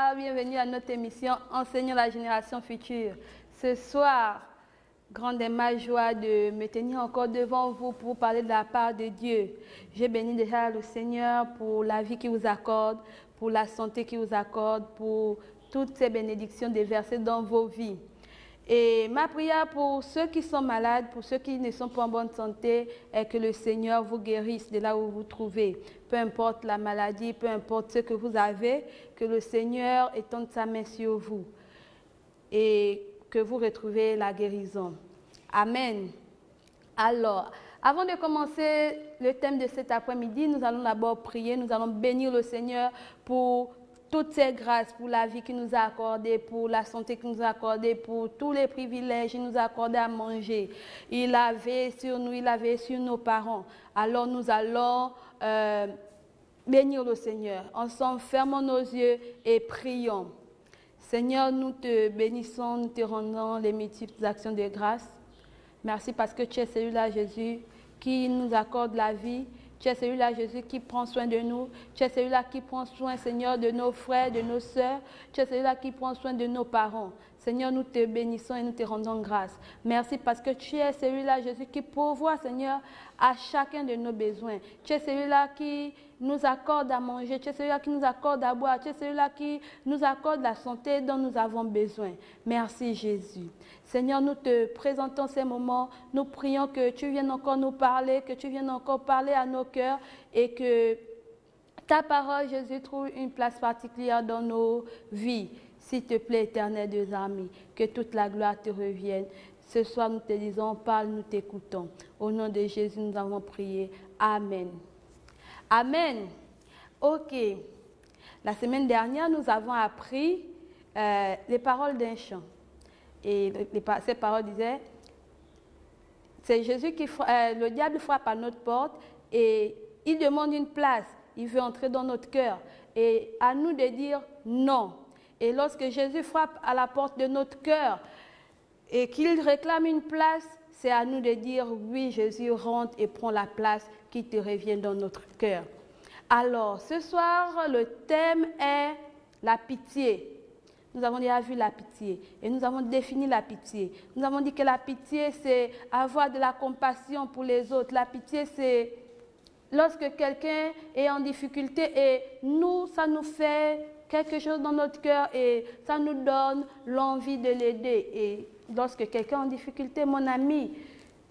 Bonsoir, bienvenue à notre émission Enseignons la génération future. Ce soir, grande est ma joie de me tenir encore devant vous pour parler de la part de Dieu. Je bénis déjà le Seigneur pour la vie qu'il vous accorde, pour la santé qu'il vous accorde, pour toutes ces bénédictions déversées dans vos vies. Et ma prière pour ceux qui sont malades, pour ceux qui ne sont pas en bonne santé, est que le Seigneur vous guérisse de là où vous vous trouvez. Peu importe la maladie, peu importe ce que vous avez, que le Seigneur étende sa main sur vous et que vous retrouvez la guérison. Amen. Alors, avant de commencer le thème de cet après-midi, nous allons d'abord prier, nous allons bénir le Seigneur pour toutes ces grâces, pour la vie qu'il nous a accordée, pour la santé qu'il nous a accordée, pour tous les privilèges qu'il nous a accordés à manger. Il a veillé sur nous, il a veillé sur nos parents. Alors nous allons bénir le Seigneur. Ensemble, fermons nos yeux et prions. Seigneur, nous te bénissons, nous te rendons les multiples actions de grâce. Merci parce que tu es celui-là, Jésus, qui nous accorde la vie. Tu es celui-là, Jésus, qui prend soin de nous. Tu es celui-là qui prend soin, Seigneur, de nos frères, de nos sœurs. Tu es celui-là qui prend soin de nos parents. Seigneur, nous te bénissons et nous te rendons grâce. Merci parce que tu es celui-là, Jésus, qui pourvoit, Seigneur, à chacun de nos besoins. Tu es celui-là qui nous accorde à manger. Tu es celui-là qui nous accorde à boire. Tu es celui-là qui nous accorde la santé dont nous avons besoin. Merci, Jésus. Seigneur, nous te présentons ces moments. Nous prions que tu viennes encore nous parler, que tu viennes encore parler à nos cœurs et que ta parole, Jésus, trouve une place particulière dans nos vies. S'il te plaît, Éternel des armées, que toute la gloire te revienne. Ce soir, nous te disons, parle, nous t'écoutons. Au nom de Jésus, nous avons prié. Amen. Amen. Ok. La semaine dernière, nous avons appris les paroles d'un chant. Et ces paroles disaient, c'est Jésus qui, le diable frappe à notre porte et il demande une place. Il veut entrer dans notre cœur. Et à nous de dire non. Et lorsque Jésus frappe à la porte de notre cœur et qu'il réclame une place, c'est à nous de dire oui, Jésus rentre et prend la place qui te revient dans notre cœur. Alors, ce soir, le thème est la pitié. Nous avons déjà vu la pitié et nous avons défini la pitié. Nous avons dit que la pitié, c'est avoir de la compassion pour les autres. La pitié, c'est lorsque quelqu'un est en difficulté et nous, ça nous fait quelque chose dans notre cœur et ça nous donne l'envie de l'aider. Et lorsque quelqu'un est en difficulté, mon ami,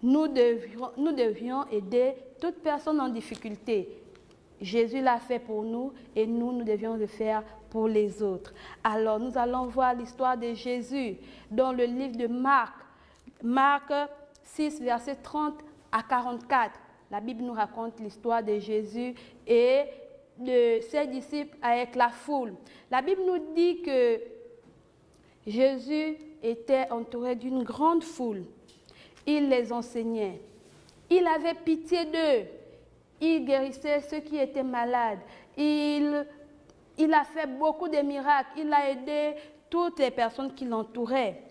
nous devions aider toute personne en difficulté. Jésus l'a fait pour nous et nous devions le faire pour les autres. Alors, nous allons voir l'histoire de Jésus dans le livre de Marc. Marc 6, versets 30 à 44. La Bible nous raconte l'histoire de Jésus et de ses disciples avec la foule. La Bible nous dit que Jésus était entouré d'une grande foule. Il les enseignait. Il avait pitié d'eux. Il guérissait ceux qui étaient malades. Il a fait beaucoup de miracles. Il a aidé toutes les personnes qui l'entouraient.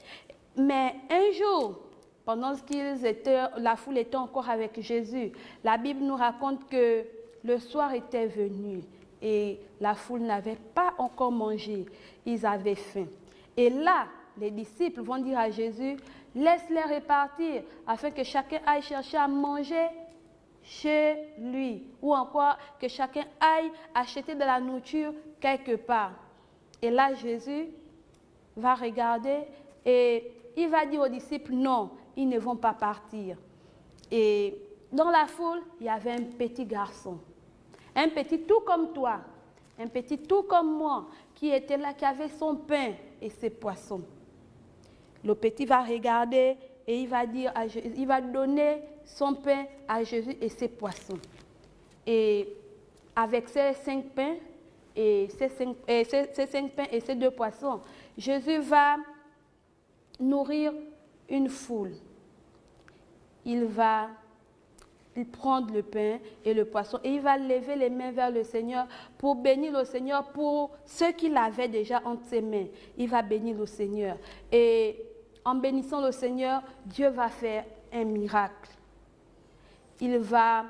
Mais un jour, pendant que la foule était encore avec Jésus, la Bible nous raconte que le soir était venu et la foule n'avait pas encore mangé. Ils avaient faim. Et là, les disciples vont dire à Jésus, laisse-les repartir afin que chacun aille chercher à manger chez lui. Ou encore que chacun aille acheter de la nourriture quelque part. Et là, Jésus va regarder et il va dire aux disciples, non, ils ne vont pas partir. Et dans la foule, il y avait un petit garçon. Un petit tout comme toi, un petit tout comme moi, qui était là, qui avait son pain et ses poissons. Le petit va regarder et il va dire à Jésus, il va donner son pain à Jésus et ses poissons. Et avec ces 5 pains et ces 5 pains et ces 2 poissons, Jésus va nourrir une foule. Il va prendre le pain et le poisson et il va lever les mains vers le Seigneur pour bénir le Seigneur pour ce qu'il avait déjà entre ses mains. Il va bénir le Seigneur. Et en bénissant le Seigneur, Dieu va faire un miracle. Il va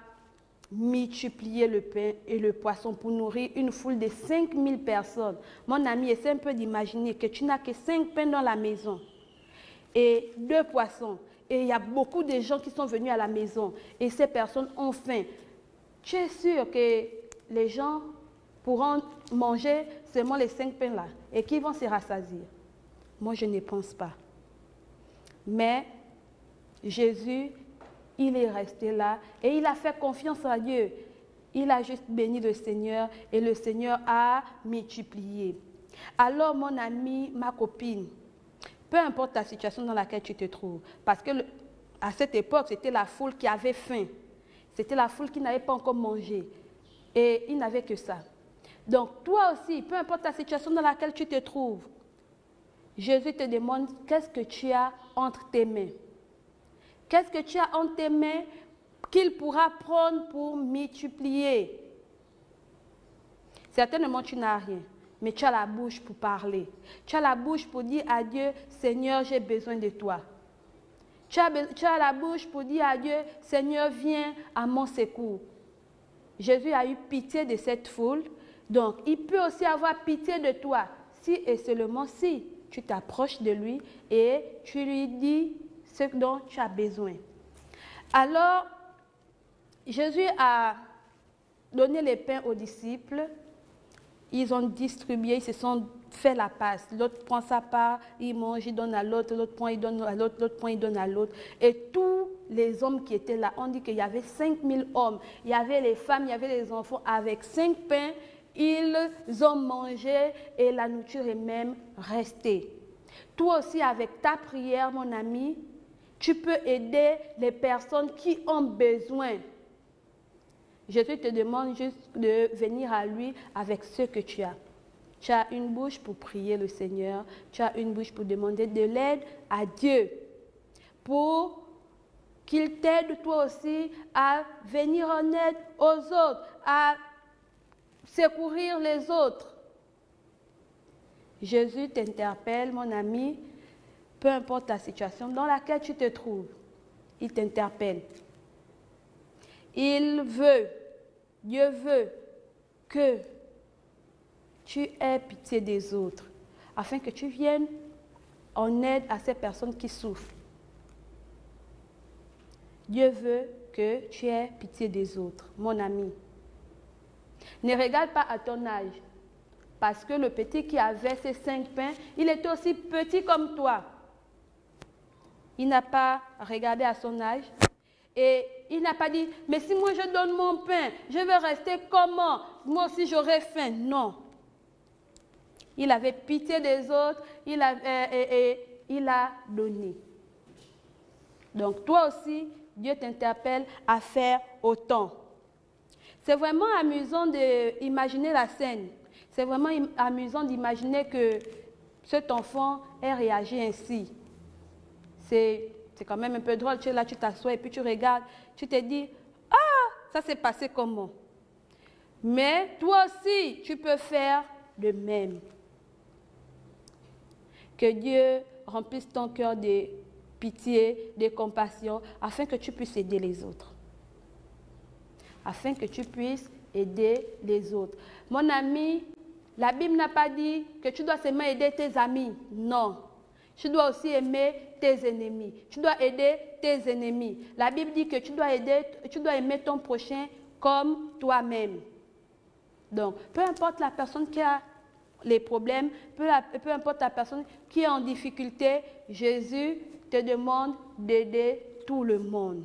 multiplié le pain et le poisson pour nourrir une foule de 5000 personnes. Mon ami, essaie un peu d'imaginer que tu n'as que 5 pains dans la maison et 2 poissons. Et il y a beaucoup de gens qui sont venus à la maison et ces personnes ont faim. Tu es sûr que les gens pourront manger seulement les 5 pains là et qu'ils vont se rassasier? Moi, je ne pense pas. Mais Jésus, il est resté là et il a fait confiance à Dieu. Il a juste béni le Seigneur et le Seigneur a multiplié. Alors, mon ami, ma copine, peu importe la situation dans laquelle tu te trouves, parce que à cette époque, c'était la foule qui avait faim. C'était la foule qui n'avait pas encore mangé. Et il n'avait que ça. Donc, toi aussi, peu importe la situation dans laquelle tu te trouves, Jésus te demande qu'est-ce que tu as entre tes mains. Qu'est-ce que tu as entre tes mains qu'il pourra prendre pour multiplier? Certainement, tu n'as rien, mais tu as la bouche pour parler. Tu as la bouche pour dire à Dieu, Seigneur, j'ai besoin de toi. Tu as la bouche pour dire à Dieu, Seigneur, viens à mon secours. Jésus a eu pitié de cette foule, donc il peut aussi avoir pitié de toi, si et seulement si tu t'approches de lui et tu lui dis ce dont tu as besoin. Alors, Jésus a donné les pains aux disciples. Ils ont distribué, ils se sont fait la passe. L'autre prend sa part, il mange, il donne à l'autre, l'autre prend, il donne à l'autre, l'autre prend, il donne à l'autre. Et tous les hommes qui étaient là, on dit qu'il y avait 5000 hommes. Il y avait les femmes, il y avait les enfants. Avec 5 pains, ils ont mangé et la nourriture est même restée. Toi aussi, avec ta prière, mon ami, tu peux aider les personnes qui ont besoin. Jésus te demande juste de venir à lui avec ce que tu as. Tu as une bouche pour prier le Seigneur. Tu as une bouche pour demander de l'aide à Dieu. Pour qu'il t'aide toi aussi à venir en aide aux autres, à secourir les autres. Jésus t'interpelle, mon ami, peu importe la situation dans laquelle tu te trouves. Il t'interpelle. Il veut, Dieu veut que tu aies pitié des autres, afin que tu viennes en aide à ces personnes qui souffrent. Dieu veut que tu aies pitié des autres, mon ami. Ne regarde pas à ton âge, parce que le petit qui avait ces 5 pains, il était aussi petit comme toi. Il n'a pas regardé à son âge et il n'a pas dit, mais si moi je donne mon pain, je vais rester comment? Moi aussi j'aurai faim. Non. Il avait pitié des autres, il a donné. Donc toi aussi, Dieu t'interpelle à faire autant. C'est vraiment amusant d'imaginer la scène. C'est vraiment amusant d'imaginer que cet enfant ait réagi ainsi. C'est quand même un peu drôle. Tu es là, tu t'assois et puis tu regardes. Tu te dis, ah, ça s'est passé comment? Mais toi aussi, tu peux faire de même. Que Dieu remplisse ton cœur de pitié, de compassion, afin que tu puisses aider les autres. Afin que tu puisses aider les autres. Mon ami, la Bible n'a pas dit que tu dois seulement aider tes amis. Non. Tu dois aussi aimer tes ennemis. Tu dois aider tes ennemis. La Bible dit que tu dois aimer ton prochain comme toi-même. Donc, peu importe la personne qui a les problèmes, peu importe la personne qui est en difficulté, Jésus te demande d'aider tout le monde.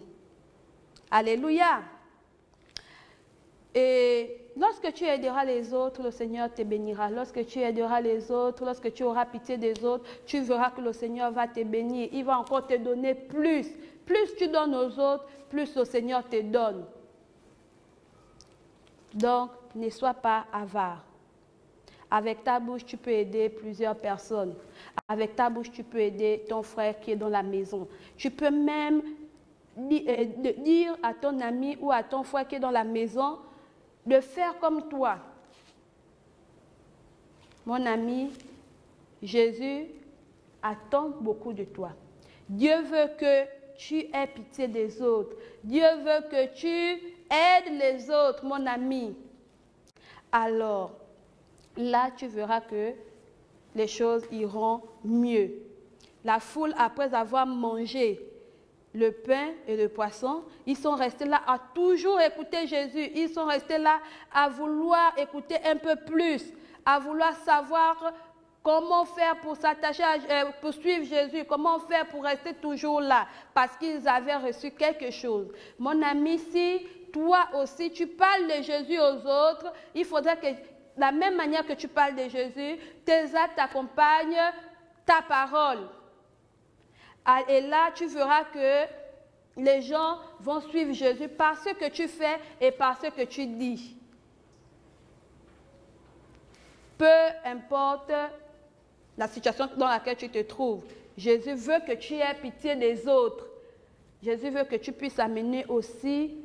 Alléluia. Et lorsque tu aideras les autres, le Seigneur te bénira. Lorsque tu aideras les autres, lorsque tu auras pitié des autres, tu verras que le Seigneur va te bénir. Il va encore te donner plus. Plus tu donnes aux autres, plus le Seigneur te donne. Donc, ne sois pas avare. Avec ta bouche, tu peux aider plusieurs personnes. Avec ta bouche, tu peux aider ton frère qui est dans la maison. Tu peux même dire à ton ami ou à ton frère qui est dans la maison de faire comme toi. Mon ami, Jésus attend beaucoup de toi. Dieu veut que tu aies pitié des autres. Dieu veut que tu aides les autres, mon ami. Alors, là, tu verras que les choses iront mieux. La foule, après avoir mangé le pain et le poisson, ils sont restés là à toujours écouter Jésus. Ils sont restés là à vouloir écouter un peu plus, à vouloir savoir comment faire pour s'attacher, pour suivre Jésus, comment faire pour rester toujours là, parce qu'ils avaient reçu quelque chose. Mon ami, si toi aussi tu parles de Jésus aux autres, il faudrait que, de la même manière que tu parles de Jésus, tes actes accompagnent ta parole. Et là, tu verras que les gens vont suivre Jésus par ce que tu fais et par ce que tu dis. Peu importe la situation dans laquelle tu te trouves, Jésus veut que tu aies pitié des autres. Jésus veut que tu puisses amener aussi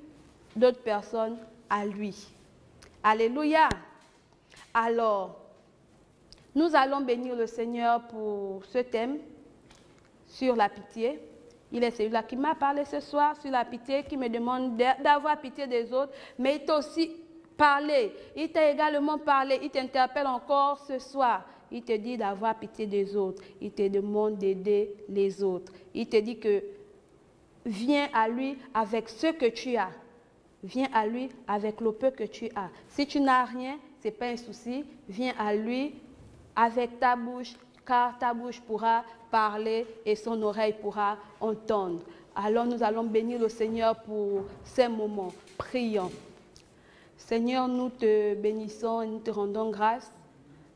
d'autres personnes à lui. Alléluia. Alors, nous allons bénir le Seigneur pour ce thème sur la pitié. Il est celui-là qui m'a parlé ce soir sur la pitié, qui me demande d'avoir pitié des autres, mais il t'a aussi parlé. Il t'a également parlé, il t'interpelle encore ce soir. Il te dit d'avoir pitié des autres. Il te demande d'aider les autres. Il te dit que viens à lui avec ce que tu as. Viens à lui avec le peu que tu as. Si tu n'as rien, ce n'est pas un souci. Viens à lui avec ta bouche, car ta bouche pourra parler et son oreille pourra entendre. Alors nous allons bénir le Seigneur pour ces moments. Prions. Seigneur, nous te bénissons et nous te rendons grâce.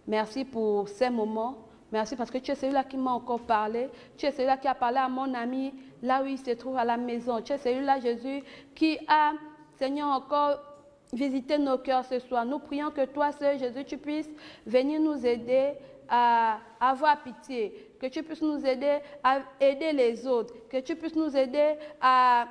Merci pour ces moments. Merci parce que tu es celui-là qui m'a encore parlé. Tu es celui-là qui a parlé à mon ami là où il se trouve à la maison. Tu es celui-là, Jésus, qui a, Seigneur, encore visité nos cœurs ce soir. Nous prions que toi, seul, Jésus, tu puisses venir nous aider à avoir pitié, que tu puisses nous aider à aider les autres, que tu puisses nous aider à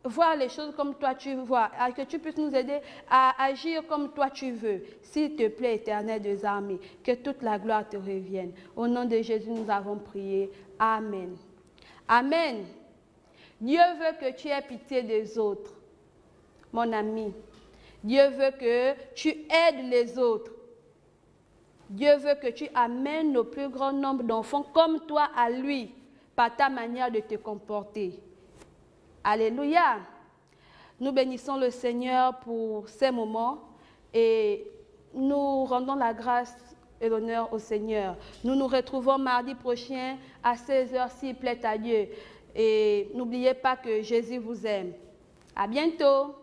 voir les choses comme toi tu vois, que tu puisses nous aider à agir comme toi tu veux. S'il te plaît, Éternel des armées, que toute la gloire te revienne. Au nom de Jésus, nous avons prié. Amen. Amen. Dieu veut que tu aies pitié des autres, mon ami. Dieu veut que tu aides les autres. Dieu veut que tu amènes le plus grand nombre d'enfants comme toi à lui, par ta manière de te comporter. Alléluia. Nous bénissons le Seigneur pour ces moments et nous rendons la grâce et l'honneur au Seigneur. Nous nous retrouvons mardi prochain à 16h s'il plaît à Dieu. Et n'oubliez pas que Jésus vous aime. À bientôt.